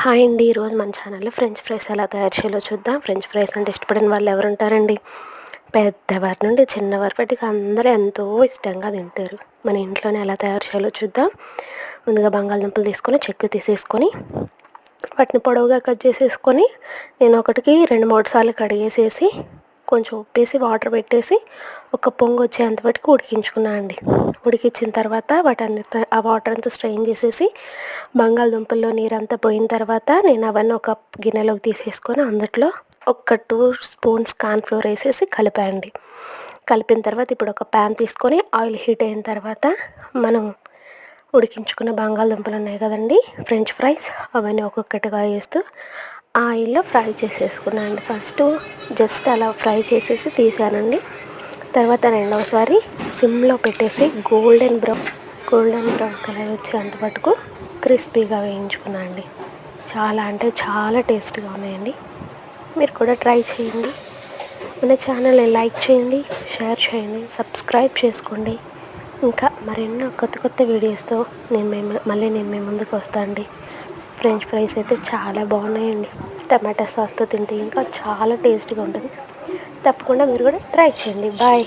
Hi అండి. ఈరోజు మన ఛానల్లో ఫ్రెంచ్ ఫ్రైస్ ఎలా తయారు చేయాలో చూద్దాం. ఫ్రెంచ్ ఫ్రైస్ అంటే ఇష్టపడిన వాళ్ళు ఎవరు ఉంటారండి? పెద్దవారి నుండి చిన్నవారి వరకు అందరూ ఎంతో ఇష్టంగా తింటారు. మన ఇంట్లోనే ఎలా తయారు చేయాలో చూద్దాం. ముందుగా బంగాళదుంపలు తీసుకొని చెక్కు తీసేసుకొని వాటిని పొడవుగా కట్ చేసేసుకొని నేను ఒకటికి 2-3 సార్లు కడిగేసేసి కొంచెం ఉప్పేసి వాటర్ పెట్టేసి ఒక పొంగు వచ్చేంత వరకు ఉడికించుకున్నాను అండి. ఉడికించిన తర్వాత ఆ వాటర్ అంతా స్ట్రెయిన్ చేసేసి బంగాళదుంపల్లో నీరంతా పోయిన తర్వాత నేను అవన్నీ ఒక గిన్నెలోకి తీసేసుకొని అందులో ఒక 2 స్పూన్స్ కార్న్ఫ్లోర్ వేసేసి కలిపాయండి. కలిపిన తర్వాత ఇప్పుడు ఒక ప్యాన్ తీసుకొని ఆయిల్ హీట్ అయిన తర్వాత మనం ఉడికించుకున్న బంగాళదుంపలు ఉన్నాయి కదండి, ఫ్రెంచ్ ఫ్రైస్, అవన్నీ ఒక్కొక్కటిగా వేస్తూ ఆయిల్లో ఫ్రై చేసేసుకున్నాను అండి. ఫస్ట్ జస్ట్ అలా ఫ్రై చేసేసి తీసానండి. తర్వాత రెండవసారి సిమ్లో పెట్టేసి గోల్డెన్ బ్రౌన్ కలర్ వచ్చేంత మటుకు క్రిస్పీగా వేయించుకున్నాను అండి. చాలా అంటే చాలా టేస్ట్గా ఉన్నాయండి. మీరు కూడా ట్రై చేయండి. మన ఛానల్ని లైక్ చేయండి, షేర్ చేయండి, సబ్స్క్రైబ్ చేసుకోండి. ఇంకా మరెన్నో కొత్త వీడియోస్తో మళ్ళీ నేను మీ ముందుకు వస్తాను అండి. ఫ్రెంచ్ ఫ్రైస్ అయితే చాలా బాగున్నాయండి. టమాటా సాస్తో తింటే ఇంకా చాలా టేస్ట్గా ఉంటుంది. తప్పకుండా మీరు కూడా ట్రై చేయండి. బాయ్.